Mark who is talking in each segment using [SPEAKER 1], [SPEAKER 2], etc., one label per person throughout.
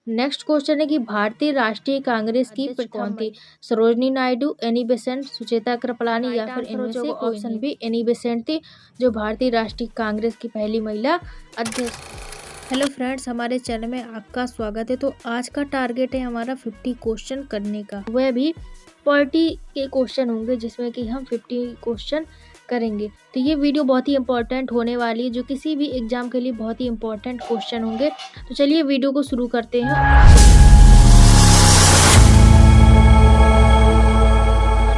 [SPEAKER 1] Next question है कि भारतीय राष्ट्रीय कांग्रेस की अध्यक्ष कौन थी? सरोजनी नायडू, एनी बेसेंट, सुचेता कृपलानी या फिर इनमें से ऑप्शन बी एनी बेसेंट थी, जो भारतीय राष्ट्रीय कांग्रेस की पहली महिला अध्यक्ष। हेलो फ्रेंड्स, हमारे चैनल में आपका स्वागत है। तो आज का टारगेट है हमारा 50 क्वेश्चन करने का, वह भी पॉलिटी के क्वेश्चन होंगे जिसमें कि हम 50 क्वेश्चन करेंगे। तो ये वीडियो बहुत ही इंपॉर्टेंट होने वाली है, जो किसी भी एग्जाम के लिए बहुत ही इंपॉर्टेंट क्वेश्चन होंगे। तो चलिए वीडियो को शुरू करते हैं। हमारे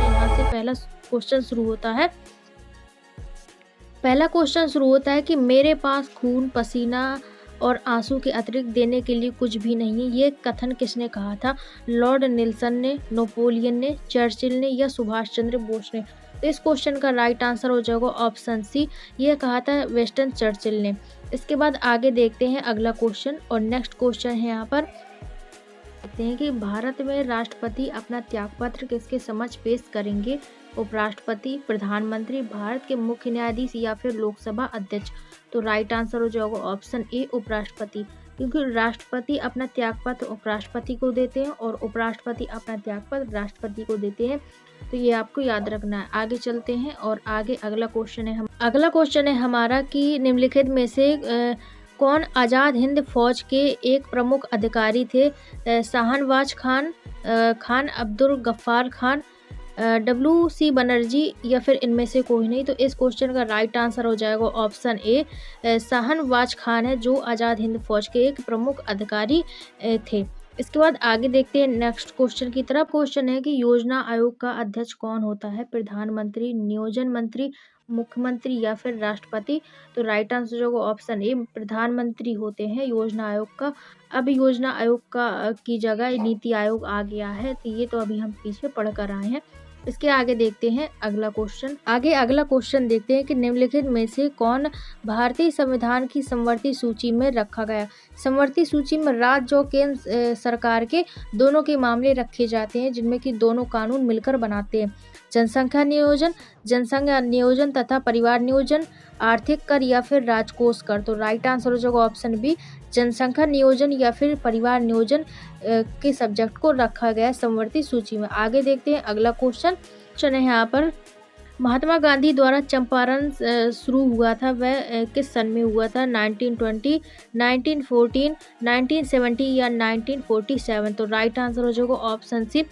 [SPEAKER 1] यहाँ से पहला क्वेश्चन शुरू होता है। पहला क्वेश्चन शुरू होता है कि मेरे पास खून, पसीना और आंसू के अतिरिक्त देने के लिए कुछ भी नहीं है। ये कथन किसने कहा था? लॉर्ड नेल्सन ने, नेपोलियन ने, चर्चिल ने या सुभाष चंद्र बोस ने? तो इस क्वेश्चन का राइट आंसर हो जाएगा ऑप्शन सी, ये कहा था विंस्टन चर्चिल ने। इसके बाद आगे देखते हैं अगला क्वेश्चन। और नेक्स्ट क्वेश्चन है यहाँ पर देखते हैं कि भारत में राष्ट्रपति अपना त्यागपत्र किसके समक्ष पेश करेंगे? उपराष्ट्रपति, प्रधानमंत्री, भारत के मुख्य न्यायाधीश या फिर लोकसभा अध्यक्ष? तो राइट आंसर हो जाएगा ऑप्शन ए, उपराष्ट्रपति, क्योंकि राष्ट्रपति अपना त्यागपत्र उपराष्ट्रपति को देते हैं और उपराष्ट्रपति अपना त्यागपत्र राष्ट्रपति को देते हैं। तो ये आपको याद रखना है। आगे चलते हैं और आगे अगला क्वेश्चन है हमारा कि निम्नलिखित में से कौन आज़ाद हिंद फौज के एक प्रमुख अधिकारी थे? शाहनवाज खान, खान अब्दुल गफ्फार खान, WC बनर्जी या फिर इनमें से कोई नहीं? तो इस क्वेश्चन का राइट आंसर हो जाएगा ऑप्शन ए, शाहनवाज खान है, जो आज़ाद हिंद फौज के एक प्रमुख अधिकारी थे। इसके बाद आगे देखते हैं नेक्स्ट क्वेश्चन की तरफ। क्वेश्चन है कि योजना आयोग का अध्यक्ष कौन होता है? प्रधानमंत्री, नियोजन मंत्री, मुख्यमंत्री या फिर राष्ट्रपति? तो राइट आंसर होगा ऑप्शन ए, प्रधानमंत्री होते हैं योजना आयोग का। अब योजना आयोग का की जगह नीति आयोग आ गया है, तो ये तो अभी हम पीछे पढ़ कर आए हैं। इसके आगे देखते हैं अगला क्वेश्चन देखते हैं कि निम्नलिखित में से कौन भारतीय संविधान की समवर्ती सूची में रखा गया? समवर्ती सूची में राज्य और केंद्र सरकार के दोनों के मामले रखे जाते हैं, जिनमें कि दोनों कानून मिलकर बनाते हैं। जनसंख्या नियोजन तथा परिवार नियोजन, आर्थिक कर या फिर राजकोष कर? तो राइट आंसर हो जाएगा ऑप्शन बी, जनसंख्या नियोजन या फिर परिवार नियोजन के सब्जेक्ट को रखा गया है समवर्ती सूची में। आगे देखते हैं अगला क्वेश्चन है यहाँ पर, महात्मा गांधी द्वारा चंपारण शुरू हुआ था, वह किस सन में हुआ था? 1920, 1914, 1970 या 1947? तो राइट आंसर हो जाएगा ऑप्शन सी,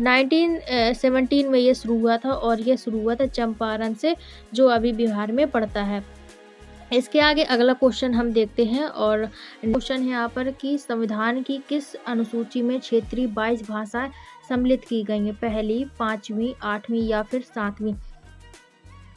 [SPEAKER 1] 1917 में ये शुरू हुआ था और ये शुरू हुआ था चंपारण से, जो अभी बिहार में पड़ता है। इसके आगे अगला क्वेश्चन हम देखते हैं और क्वेश्चन है यहाँ पर कि संविधान की किस अनुसूची में क्षेत्रीय 22 भाषाएं सम्मिलित की गई हैं? पहली, 5वीं, 8वीं या फिर 7वीं?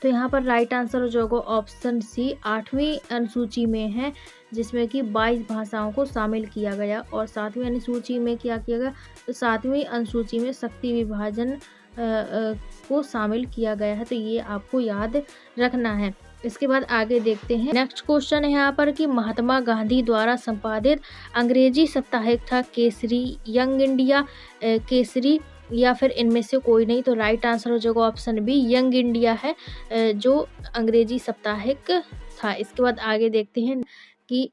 [SPEAKER 1] तो यहाँ पर राइट आंसर हो जाएगा ऑप्शन सी, 8वीं अनुसूची में है, जिसमें कि 22 भाषाओं को शामिल किया गया। और 7वीं अनुसूची में क्या किया गया? तो 7वीं अनुसूची में शक्ति विभाजन को शामिल किया गया है। तो ये आपको याद रखना है। इसके बाद आगे देखते हैं नेक्स्ट क्वेश्चन है यहाँ पर कि महात्मा गांधी द्वारा संपादित अंग्रेजी साप्ताहिक था केसरी, यंग इंडिया, केसरी या फिर इनमें से कोई नहीं? तो राइट आंसर हो जाएगा ऑप्शन बी, यंग इंडिया है, जो अंग्रेजी साप्ताहिक था। इसके बाद आगे देखते हैं कि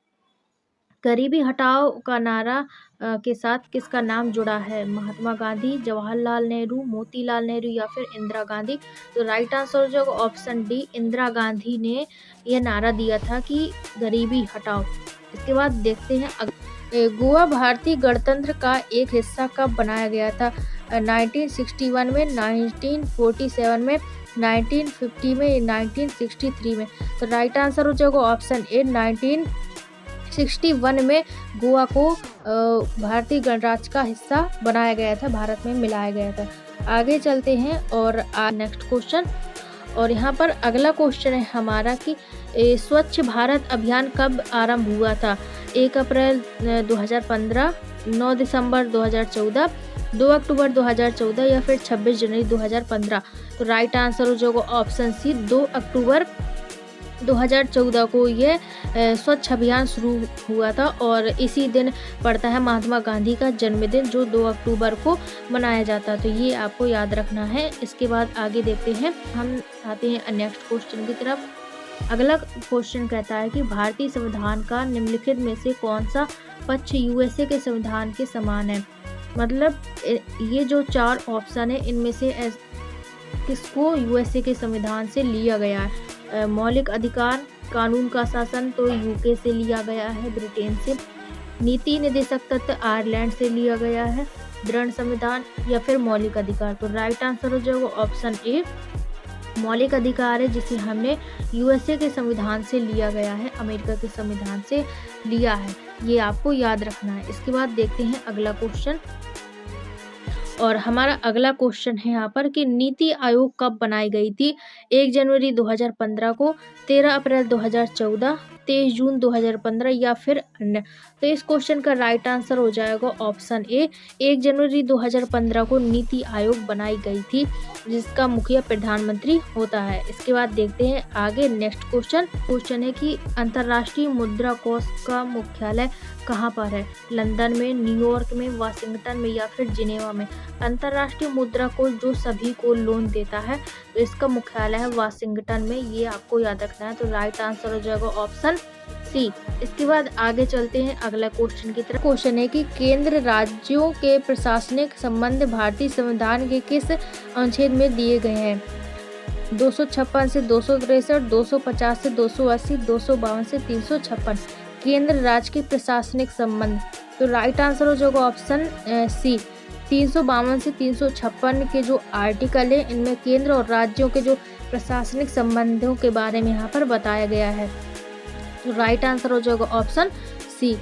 [SPEAKER 1] गरीबी हटाओ का नारा के साथ किसका नाम जुड़ा है? महात्मा गांधी, जवाहरलाल नेहरू, मोतीलाल नेहरू या फिर इंदिरा गांधी? तो राइट आंसर हो जाएगा ऑप्शन डी, इंदिरा गांधी ने यह नारा दिया था कि गरीबी हटाओ। इसके बाद देखते हैं गोवा भारतीय गणतंत्र का एक हिस्सा कब बनाया गया था? 1961 में, 1947 में, 1950 में, 1963 में? तो राइट आंसर हो जाएगा ऑप्शन ए, 1961 में गोवा को भारतीय गणराज्य का हिस्सा बनाया गया था, भारत में मिलाया गया था। आगे चलते हैं और नेक्स्ट क्वेश्चन। और यहाँ पर अगला क्वेश्चन है हमारा कि स्वच्छ भारत अभियान कब आरंभ हुआ था? 1 अप्रैल 2015, 9 दिसंबर 2014, 2 अक्टूबर 2014 या फिर 26 जनवरी 2015? तो राइट आंसर हो जाएगा ऑप्शन सी, 2 अक्टूबर 2014 को ये स्वच्छ अभियान शुरू हुआ था और इसी दिन पड़ता है महात्मा गांधी का जन्मदिन, जो 2 अक्टूबर को मनाया जाता है। तो ये आपको याद रखना है। इसके बाद आगे देखते हैं, हम आते हैं नेक्स्ट क्वेश्चन की तरफ। अगला क्वेश्चन कहता है कि भारतीय संविधान का निम्नलिखित में से कौन सा पक्ष यूएसए के संविधान के समान है। मतलब ये जो 4 ऑप्शन है इनमें से किसको यूएसए के संविधान से लिया गया है। मौलिक अधिकार, कानून का शासन तो यूके से लिया गया है, ब्रिटेन से। नीति निर्देशक तत्व आयरलैंड से लिया गया है। दृढ़ संविधान या फिर मौलिक अधिकार। तो राइट आंसर हो जाएगा ऑप्शन ए, मौलिक अधिकार है, जिसे हमने यूएसए के संविधान से लिया गया है, अमेरिका के संविधान से लिया है। ये आपको याद रखना है। इसके बाद देखते हैं अगला क्वेश्चन। और हमारा अगला क्वेश्चन है यहाँ पर कि नीति आयोग कब बनाई गई थी। 1 जनवरी 2015 को, 13 अप्रैल 2014, 23 जून 2015 या फिर अन्य। तो इस क्वेश्चन का राइट आंसर हो जाएगा ऑप्शन ए, 1 जनवरी 2015 को नीति आयोग बनाई गई थी, जिसका मुखिया प्रधानमंत्री होता है। इसके बाद देखते हैं आगे नेक्स्ट क्वेश्चन है कि अंतर्राष्ट्रीय मुद्रा कोष का मुख्यालय कहाँ पर है। लंदन में, न्यूयॉर्क में, वाशिंगटन में या फिर जिनेवा में। अंतर्राष्ट्रीय मुद्रा कोष जो सभी को लोन देता है, तो इसका मुख्यालय है वाशिंगटन में। ये आपको याद रखना है। तो राइट आंसर हो जाएगा ऑप्शन सी। इसके बाद आगे चलते हैं अगला क्वेश्चन की तरफ। क्वेश्चन है कि केंद्र राज्यों के प्रशासनिक संबंध भारतीय संविधान के किस अनुच्छेद में दिए गए हैं। 256 से 263, 250 से 280, 252 से 356। केंद्र राज्य के प्रशासनिक संबंध। तो राइट आंसर हो जाएगा ऑप्शन सी, 352 से 356 के जो आर्टिकल है, इनमें केंद्र और राज्यों के जो प्रशासनिक संबंधों के बारे में यहाँ पर बताया गया है। तो राइट आंसर हो जाएगा ऑप्शन सी।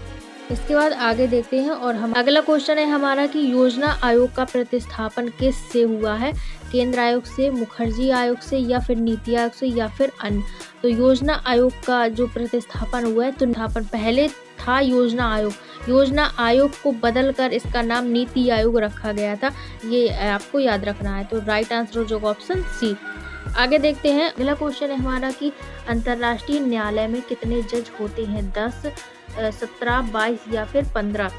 [SPEAKER 1] इसके बाद आगे देखते हैं और हम अगला क्वेश्चन है हमारा कि योजना आयोग का प्रतिस्थापन किस से हुआ है। केंद्र आयोग से, मुखर्जी आयोग से या फिर नीति आयोग से या फिर अन्य। तो योजना आयोग का जो प्रतिस्थापन हुआ है, तो पहले था योजना आयोग, योजना आयोग को बदलकर इसका नाम नीति आयोग रखा गया था। ये आपको याद रखना है। तो राइट आंसर हो जाएगा ऑप्शन सी। आगे देखते हैं अगला क्वेश्चन है हमारा कि अंतर्राष्ट्रीय न्यायालय में कितने जज होते हैं। 10, 17, 22 या फिर 15।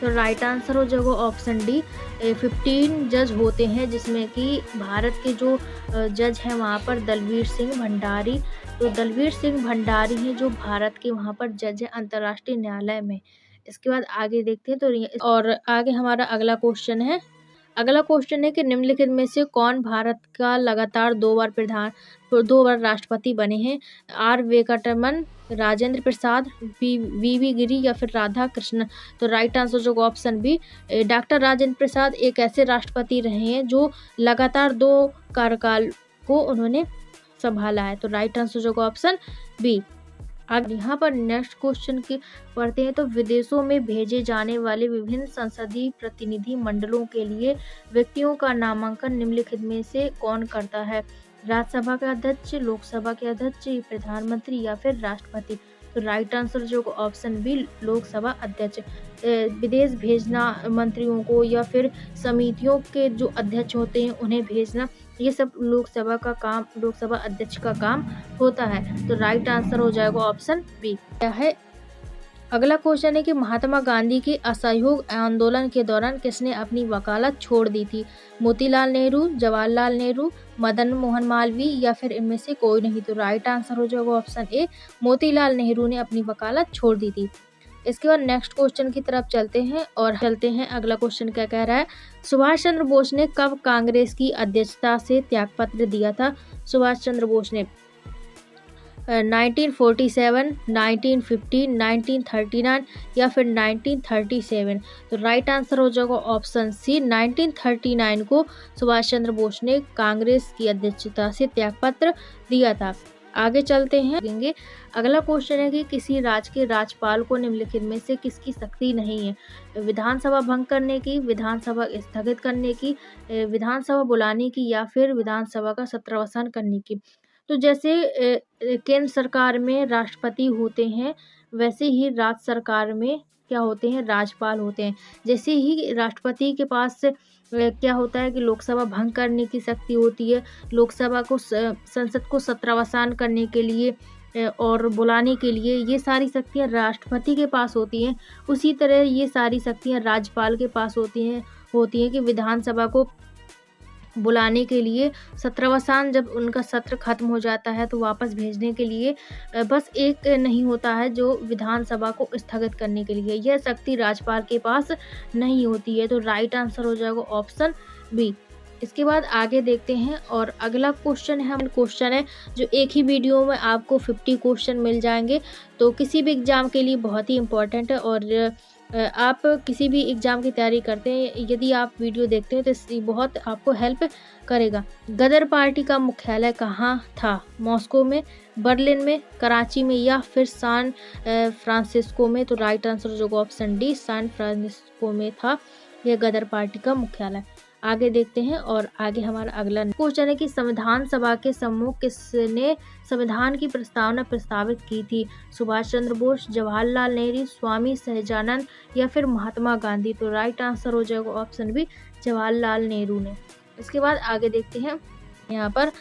[SPEAKER 1] तो राइट आंसर हो जाएगा ऑप्शन डी, 15 जज होते हैं, जिसमें कि भारत के जो जज हैं वहाँ पर दलवीर सिंह भंडारी। तो दलवीर सिंह भंडारी हैं जो भारत के वहाँ पर जज हैं अंतर्राष्ट्रीय न्यायालय में। इसके बाद आगे देखते हैं। तो और आगे हमारा अगला क्वेश्चन है कि निम्नलिखित में से कौन भारत का लगातार 2 बार राष्ट्रपति बने हैं। आर वेंकटरमन, राजेंद्र प्रसाद, वी गिरी या फिर राधा कृष्णन। तो राइट आंसर जो option B, doctor Rajendra Prasad एक ऐसे राष्ट्रपति रहे हैं जो लगातार 2 कार्यकाल को उन्होंने संभाला है। तो राइट आंसर जो ऑप्शन बी। अब यहाँ पर नेक्स्ट क्वेश्चन के पढ़ते हैं। तो विदेशों में भेजे जाने वाले विभिन्न संसदीय प्रतिनिधि मंडलों के लिए व्यक्तियों का नामांकन निम्नलिखित में से कौन करता है। राज्यसभा के अध्यक्ष, लोकसभा के अध्यक्ष, प्रधानमंत्री या फिर राष्ट्रपति। तो राइट आंसर जो ऑप्शन बी, लोकसभा अध्यक्ष। विदेश भेजना मंत्रियों को या फिर समितियों के जो अध्यक्ष होते हैं उन्हें भेजना, ये सब लोकसभा अध्यक्ष का काम होता है। तो राइट आंसर हो जाएगा ऑप्शन बी। क्या है अगला क्वेश्चन है कि महात्मा गांधी के असहयोग आंदोलन के दौरान किसने अपनी वकालत छोड़ दी थी। मोतीलाल नेहरू, जवाहरलाल नेहरू, मदन मोहन मालवीय या फिर इनमें से कोई नहीं। तो राइट आंसर हो जाएगा ऑप्शन ए, मोतीलाल नेहरू ने अपनी वकालत छोड़ दी थी। इसके बाद नेक्स्ट क्वेश्चन की तरफ चलते हैं। अगला क्वेश्चन क्या कह रहा है। सुभाष चंद्र बोस ने कब कांग्रेस की अध्यक्षता से त्यागपत्र दिया था। सुभाष चंद्र बोस ने 1947, 1950, 1939 या फिर 1937। तो राइट आंसर हो जाएगा ऑप्शन सी, 1939 को सुभाष चंद्र बोस ने कांग्रेस की अध्यक्षता से त्यागपत्र दिया था। आगे चलते हैं। अगला क्वेश्चन है कि किसी राज्य के राज्यपाल को निम्नलिखित में से किसकी शक्ति नहीं है। विधानसभा भंग करने की, विधानसभा स्थगित करने की, विधानसभा बुलाने की या फिर विधानसभा का सत्रावसान करने की। तो जैसे केंद्र सरकार में राष्ट्रपति होते हैं, वैसे ही राज्य सरकार में क्या होते हैं, राज्यपाल होते हैं। जैसे ही राष्ट्रपति के पास क्या होता है कि लोकसभा भंग करने की शक्ति होती है, लोकसभा को संसद को सत्रावसान करने के लिए और बुलाने के लिए, ये सारी शक्तियाँ राष्ट्रपति के पास होती हैं। उसी तरह ये सारी शक्तियाँ राज्यपाल के पास होती हैं कि विधानसभा को बुलाने के लिए, सत्रावसान जब उनका सत्र खत्म हो जाता है तो वापस भेजने के लिए बस एक नहीं होता है जो विधानसभा को स्थगित करने के लिए। यह शक्ति राज्यपाल के पास नहीं होती है। तो राइट आंसर हो जाएगा ऑप्शन बी। इसके बाद आगे देखते हैं और अगला क्वेश्चन है जो एक ही वीडियो में आपको 50 क्वेश्चन मिल जाएंगे। तो किसी भी एग्जाम के लिए बहुत ही इम्पोर्टेंट है और आप किसी भी एग्ज़ाम की तैयारी करते हैं, यदि आप वीडियो देखते हैं तो इससे बहुत आपको हेल्प करेगा। गदर पार्टी का मुख्यालय कहाँ था? मॉस्को में, बर्लिन में, कराची में या फिर सैन फ्रांसिस्को में? तो राइट आंसर जो ऑप्शन डी, सैन फ्रांसिस्को में था यह गदर पार्टी का मुख्यालय। आगे देखते हैं और आगे हमारा अगला क्वेश्चन है कि संविधान सभा के सम्मुख किसने संविधान की प्रस्तावना प्रस्तावित की थी? सुभाष चंद्र बोस, जवाहरलाल नेहरू, स्वामी सहजानंद या फिर महात्मा गांधी? तो राइट आंसर हो जाएगा ऑप्शन बी, जवाहरलाल नेहरू ने। इसके बाद आगे देखते हैं यहाँ पर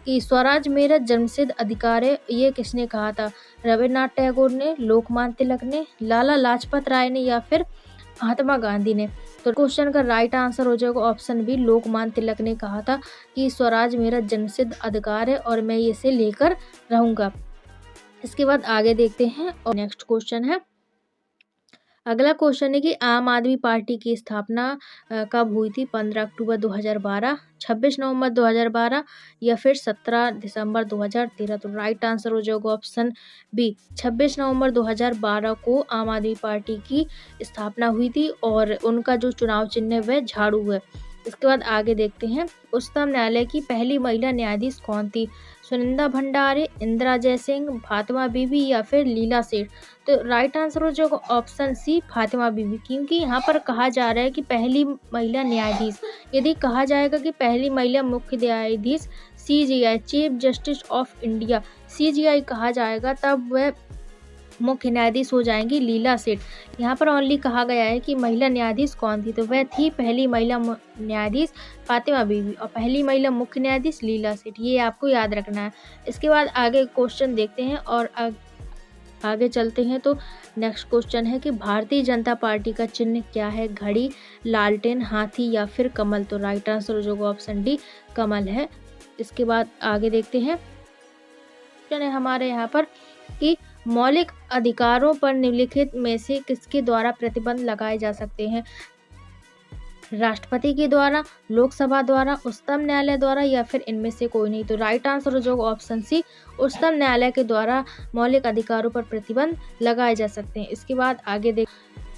[SPEAKER 1] कि स्वराज मेरा जन्मसिद्ध अधिकार है, ये किसने कहा था? रविन्द्रनाथ टैगोर ने, लोकमान्य तिलक ने, लाला लाजपत राय ने या फिर महात्मा गांधी ने? तो क्वेश्चन का राइट आंसर हो जाएगा ऑप्शन बी, लोकमान्य तिलक ने कहा था कि स्वराज मेरा जन्मसिद्ध अधिकार है और मैं इसे लेकर रहूंगा। इसके बाद आगे देखते हैं और नेक्स्ट क्वेश्चन है, अगला क्वेश्चन है कि आम आदमी पार्टी की स्थापना कब हुई थी? 15 अक्टूबर 2012, 26 नवंबर 2012 या फिर 17 दिसंबर 2013? तो राइट आंसर हो जाएगा ऑप्शन बी, 26 नवंबर 2012 को आम आदमी पार्टी की स्थापना हुई थी और उनका जो चुनाव चिन्ह है वह झाड़ू है। इसके बाद आगे देखते हैं, उच्चतम न्यायालय की पहली महिला न्यायाधीश कौन थी? सुनिंदा भंडारे, इंदिरा जयसिंह, फातिमा बीबी या फिर लीला सेठ? तो राइट आंसर हो जाएगा ऑप्शन सी, फातिमा बीबी, क्योंकि यहाँ पर कहा जा रहा है कि पहली महिला न्यायाधीश। यदि कहा जाएगा कि पहली महिला मुख्य न्यायाधीश CJI, chief justice of India, CJI कहा जाएगा, तब वह मुख्य न्यायाधीश हो जाएंगी लीला सेठ। यहाँ पर ओनली कहा गया है कि महिला न्यायाधीश कौन थी, तो वह थी पहली महिला न्यायाधीश फातिमा बीबी और पहली महिला मुख्य न्यायाधीश लीला सेठ। ये आपको याद रखना है। इसके बाद आगे क्वेश्चन देखते हैं और आगे चलते हैं। तो नेक्स्ट क्वेश्चन है कि भारतीय जनता पार्टी का चिन्ह क्या है? घड़ी, लालटेन, हाथी या फिर कमल? तो राइट आंसर जो ऑप्शन डी, कमल है। इसके बाद आगे देखते हैं, क्वेश्चन है हमारे यहाँ पर कि मौलिक अधिकारों पर निम्नलिखित में से किसके द्वारा प्रतिबंध लगाए जा सकते हैं? राष्ट्रपति के द्वारा, लोकसभा द्वारा, उच्चतम न्यायालय द्वारा या फिर इनमें से कोई नहीं? तो राइट आंसर जो ऑप्शन सी, उच्चतम न्यायालय के द्वारा मौलिक अधिकारों पर प्रतिबंध लगाए जा सकते हैं। इसके बाद आगे देख,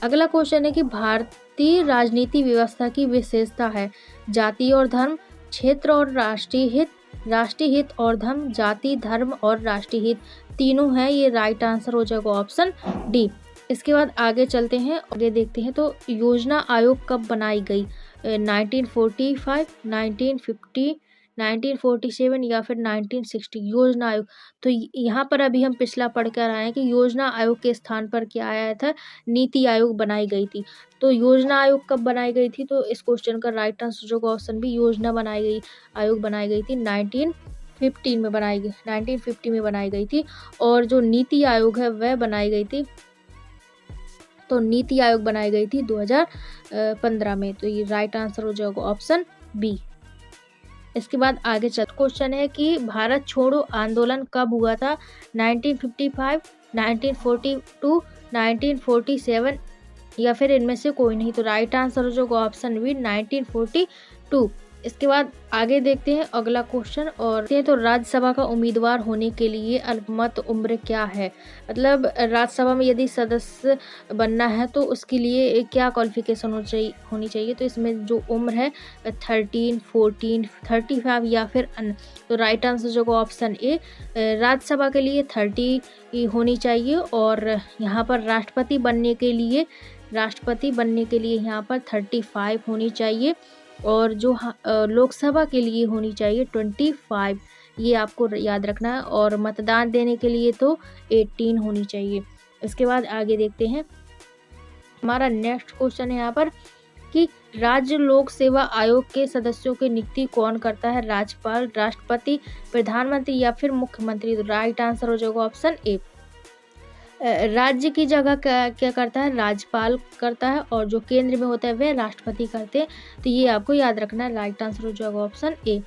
[SPEAKER 1] अगला क्वेश्चन है कि भारतीय राजनीति व्यवस्था की विशेषता है? जाति और धर्म, क्षेत्र और राष्ट्रीय हित, राष्ट्रीय हित और धर्म, जाति, धर्म और राष्ट्रीय हित, तीनों है। ये राइट आंसर हो जाएगा ऑप्शन डी। इसके बाद आगे चलते हैं, आगे देखते हैं। तो योजना आयोग कब बनाई गई? 1945, 1950, 1947 या फिर 1960? योजना आयोग, तो यहाँ पर अभी हम पिछला पढ़ कर आए हैं कि योजना आयोग के स्थान पर क्या आया था? नीति आयोग बनाई गई थी। तो योजना आयोग कब बनाई गई थी? तो इस क्वेश्चन का राइट आंसर जो ऑप्शन भी, योजना आयोग बनाई गई थी 1950 में बनाई गई थी। और जो नीति आयोग है वह बनाई गई थी, तो नीति आयोग बनाई गई थी 2015 में। तो ये राइट आंसर हो जाएगा ऑप्शन बी। इसके बाद आगे क्वेश्चन है कि भारत छोड़ो आंदोलन कब हुआ था? 1955, 1942, 1947 या फिर इनमें से कोई नहीं? तो राइट आंसर हो जाएगा ऑप्शन बी, 1942। इसके बाद आगे देखते हैं अगला क्वेश्चन और तो राज्यसभा का उम्मीदवार होने के लिए अल्पमत उम्र क्या है? मतलब राज्यसभा में यदि सदस्य बनना है तो उसके लिए क्या क्वालिफिकेशन होनी चाहिए? तो इसमें जो उम्र है 13, 14, 35 या फिर अन्य? तो राइट आंसर जो ऑप्शन ए, राज्यसभा के लिए 30 होनी चाहिए और यहाँ पर राष्ट्रपति बनने के लिए यहाँ पर 35 होनी चाहिए और जो लोकसभा के लिए होनी चाहिए 25। ये आपको याद रखना है और मतदान देने के लिए तो 18 होनी चाहिए। इसके बाद आगे देखते हैं, हमारा नेक्स्ट क्वेश्चन है यहाँ पर कि राज्य लोक सेवा आयोग के सदस्यों की नियुक्ति कौन करता है? राज्यपाल, राष्ट्रपति, प्रधानमंत्री या फिर मुख्यमंत्री? तो राइट आंसर हो जाएगा ऑप्शन ए, राज्य की जगह क्या क्या करता है, राज्यपाल करता है, और जो केंद्र में होता है वह राष्ट्रपति करते हैं। तो ये आपको याद रखना है। राइट आंसर हो जाएगा ऑप्शन ए।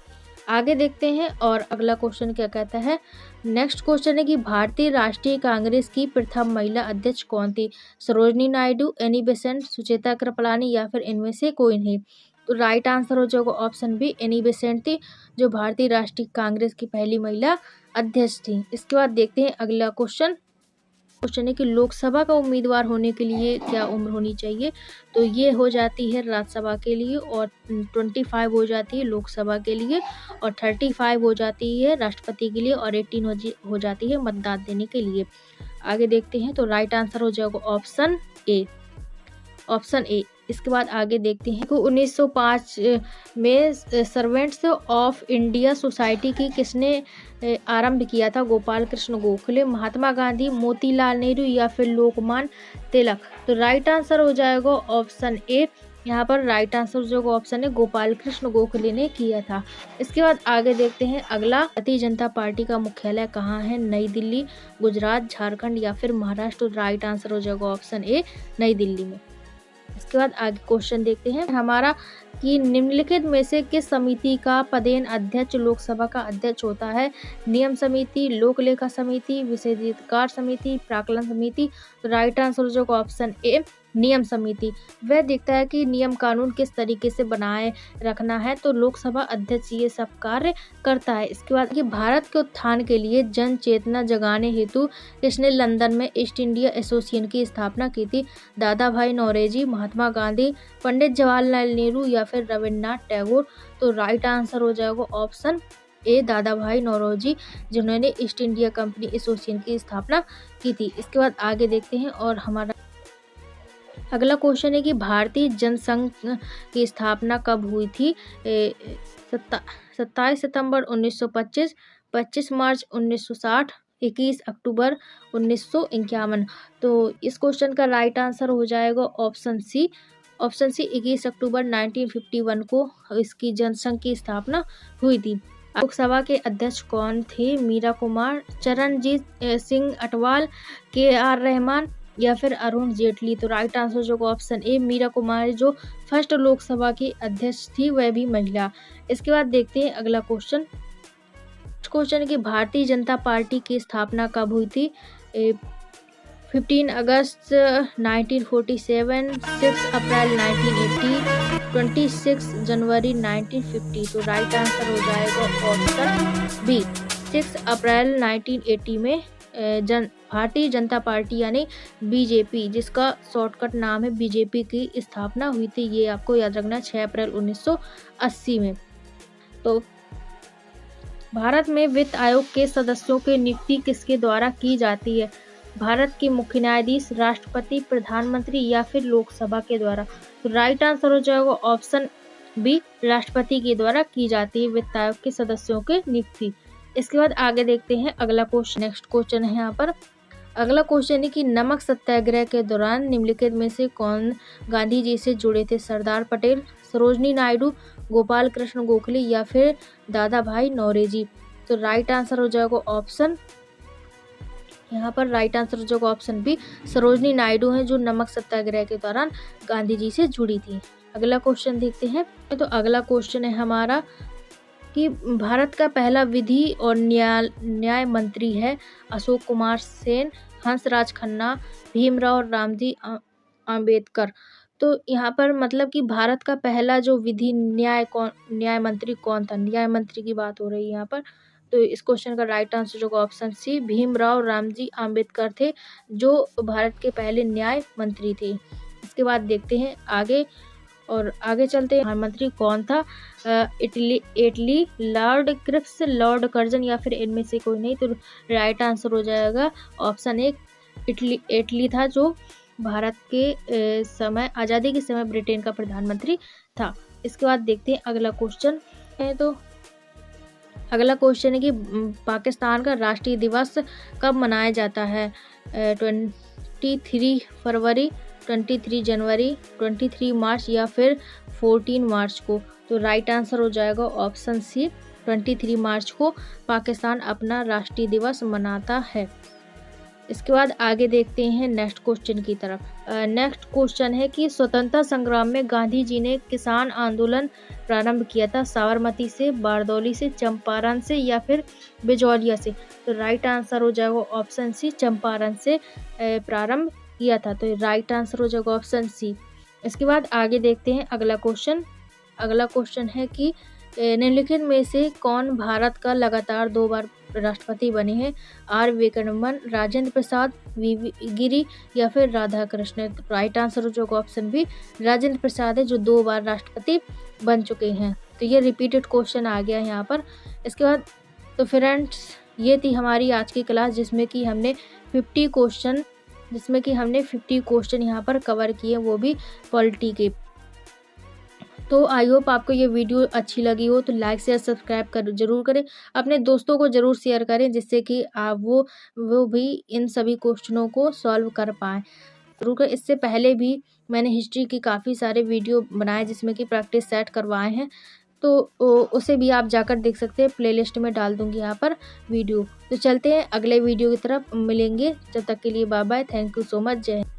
[SPEAKER 1] आगे देखते हैं और अगला क्वेश्चन क्या कहता है। नेक्स्ट क्वेश्चन है कि भारतीय राष्ट्रीय कांग्रेस की प्रथम महिला अध्यक्ष कौन थी? सरोजनी नायडू, एनी बेसेंट, सुचेता कृपलानी या फिर इनमें से कोई नहीं? तो राइट आंसर हो जाएगा ऑप्शन बी, एनी बेसेंट थी, जो भारतीय राष्ट्रीय कांग्रेस की पहली महिला अध्यक्ष थी। इसके बाद देखते हैं अगला क्वेश्चन है कि लोकसभा का उम्मीदवार होने के लिए क्या उम्र होनी चाहिए? तो ये हो जाती है राज्यसभा के लिए, और 25 हो जाती है लोकसभा के लिए, और 35 हो जाती है राष्ट्रपति के लिए, और 18 हो जाती है मतदान देने के लिए। आगे देखते हैं तो राइट आंसर हो जाएगा ऑप्शन ए। इसके बाद आगे देखते हैं तो 1905 में सर्वेंट्स ऑफ इंडिया सोसाइटी की किसने आरंभ किया था? गोपाल कृष्ण गोखले, महात्मा गांधी, मोतीलाल नेहरू या फिर लोकमान्य तिलक? तो राइट आंसर हो जाएगा ऑप्शन ए। यहाँ पर राइट आंसर जो ऑप्शन है गोपाल कृष्ण गोखले ने किया था। इसके बाद आगे देखते हैं अगला, भारतीय जनता पार्टी का मुख्यालय कहाँ है? नई दिल्ली, गुजरात, झारखंड या फिर महाराष्ट्र? राइट आंसर हो जाएगा ऑप्शन ए, नई दिल्ली में। इसके बाद आगे क्वेश्चन देखते हैं हमारा कि निम्नलिखित में से किस समिति का पदेन अध्यक्ष लोकसभा का अध्यक्ष होता है? नियम समिति, लोक लेखा समिति, विशेषाधिकार समिति, प्राक्कलन समिति? तो राइट आंसर हो जाएगा ऑप्शन ए, नियम समिति। वह देखता है कि नियम कानून किस तरीके से बनाए रखना है, तो लोकसभा अध्यक्ष ये सब कार्य करता है। इसके बाद कि भारत के उत्थान के लिए जन चेतना जगाने हेतु किसने लंदन में ईस्ट इंडिया एसोसिएशन की स्थापना की थी? दादा भाई नौरोजी, महात्मा गांधी, पंडित जवाहरलाल नेहरू या फिर रविन्द्रनाथ टैगोर? तो राइट आंसर हो जाएगा ऑप्शन ए, दादा भाई नौरोजी, जिन्होंने ईस्ट इंडिया कंपनी एसोसिएशन की स्थापना की थी। इसके बाद आगे देखते हैं और हमारा अगला क्वेश्चन है कि भारतीय जनसंघ की स्थापना कब हुई थी? 27 सितंबर 1925, 25 मार्च 1960, 21 अक्टूबर 1951? तो इस क्वेश्चन का राइट आंसर हो जाएगा ऑप्शन सी। 21 अक्टूबर 1951 को इसकी जनसंघ की स्थापना हुई थी। लोकसभा के अध्यक्ष कौन थे? मीरा कुमार, चरणजीत सिंह अटवाल, KR रहमान या फिर अरुण जेटली? तो राइट आंसर जो ऑप्शन ए, मीरा कुमारी, जो फर्स्ट लोकसभा की अध्यक्ष थी, वह भी महिला। इसके बाद देखते हैं अगला क्वेश्चन कि भारतीय जनता पार्टी की स्थापना कब हुई थी? 15 अगस्त 1947, 6 अप्रैल 1980, 26 जनवरी 1950? तो राइट आंसर हो जाएगा ऑप्शन बी, 6 अप्रैल 1980 में भारतीय जनता पार्टी यानी बीजेपी, जिसका शॉर्टकट नाम है बीजेपी, की स्थापना हुई थी। ये आपको याद रखना, 6 अप्रैल 1980 में। तो भारत में वित्त आयोग के सदस्यों की नियुक्ति किसके द्वारा की जाती है? भारत के मुख्य न्यायाधीश, राष्ट्रपति, प्रधानमंत्री या फिर लोकसभा के द्वारा? तो राइट आंसर हो जाएगा ऑप्शन बी, राष्ट्रपति के द्वारा की जाती है वित्त आयोग के सदस्यों की नियुक्ति। इसके बाद आगे देखते हैं अगला क्वेश्चन। नेक्स्ट क्वेश्चन है यहाँ पर, अगला क्वेश्चन है कि नमक सत्याग्रह के दौरान निम्नलिखित में से कौन गांधी जी से जुड़े थे? सरदार पटेल, सरोजनी नायडू, गोपाल कृष्ण गोखले या फिर दादा भाई नौरोजी? तो राइट आंसर हो जाएगा ऑप्शन, यहाँ पर राइट आंसर हो जाएगा ऑप्शन बी, सरोजनी नायडू हैं, जो नमक सत्याग्रह के दौरान गांधी जी से जुड़ी थी। अगला क्वेश्चन देखते हैं। तो अगला क्वेश्चन है हमारा कि भारत का पहला विधि और न्याय मंत्री है? अशोक कुमार सेन, हंसराज खन्ना, भीमराव रामजी आम्बेडकर? तो यहाँ पर मतलब कि भारत का पहला जो विधि न्याय मंत्री कौन था? न्याय मंत्री की बात हो रही है यहाँ पर। तो इस क्वेश्चन का राइट आंसर जो ऑप्शन सी, भीमराव रामजी आम्बेडकर थे, जो भारत के पहले न्याय मंत्री थे। इसके बाद देखते हैं आगे और आगे चलते हैं। प्रधानमंत्री कौन था? Attlee, Lord Cripps, Lord Curzon या फिर इनमें से कोई नहीं? तो राइट आंसर हो जाएगा ऑप्शन ए, इटली था, जो भारत के समय आज़ादी के समय ब्रिटेन का प्रधानमंत्री था। इसके बाद देखते हैं अगला क्वेश्चन है। तो अगला क्वेश्चन है कि पाकिस्तान का राष्ट्रीय दिवस कब मनाया जाता है? 23 फरवरी, 23 जनवरी, 23 मार्च या फिर 14 मार्च को? तो राइट आंसर हो जाएगा ऑप्शन सी, 23 मार्च को पाकिस्तान अपना राष्ट्रीय दिवस मनाता है। इसके बाद आगे देखते हैं नेक्स्ट क्वेश्चन की तरफ। नेक्स्ट क्वेश्चन है कि स्वतंत्रता संग्राम में गांधी जी ने किसान आंदोलन प्रारंभ किया था साबरमती से, बारदौली से, चंपारण से या फिर बिजौलिया से। तो राइट आंसर हो जाएगा ऑप्शन सी, चंपारण से प्रारंभ किया था। तो राइट आंसर हो जाएगा ऑप्शन सी। इसके बाद आगे देखते हैं अगला क्वेश्चन। अगला क्वेश्चन है कि निम्नलिखित में से कौन भारत का लगातार 2 बार राष्ट्रपति बने हैं? आर वेंकटरमन, राजेंद्र प्रसाद, वी गिरी या फिर राधा कृष्ण। राइट आंसर हो जाएगा ऑप्शन बी, राजेंद्र प्रसाद है जो 2 बार राष्ट्रपति बन चुके हैं। तो ये रिपीटेड क्वेश्चन आ गया यहाँ पर। इसके बाद तो फ्रेंड्स ये थी हमारी आज की क्लास जिसमें कि हमने 50 क्वेश्चन यहाँ पर कवर किए, वो भी पॉलिटी के। तो आई होप आपको ये वीडियो अच्छी लगी हो, तो लाइक शेयर सब्सक्राइब जरूर करें, अपने दोस्तों को ज़रूर शेयर करें जिससे कि आप वो भी इन सभी क्वेश्चनों को सॉल्व कर पाएँ जरूर करें। इससे पहले भी मैंने हिस्ट्री की काफ़ी सारे वीडियो बनाए जिसमें कि प्रैक्टिस सेट करवाए हैं, तो उसे भी आप जाकर देख सकते हैं, प्लेलिस्ट में डाल दूँगी यहाँ पर वीडियो। तो चलते हैं अगले वीडियो की तरफ, मिलेंगे, जब तक के लिए bye bye, thank you so much, जय हिंद।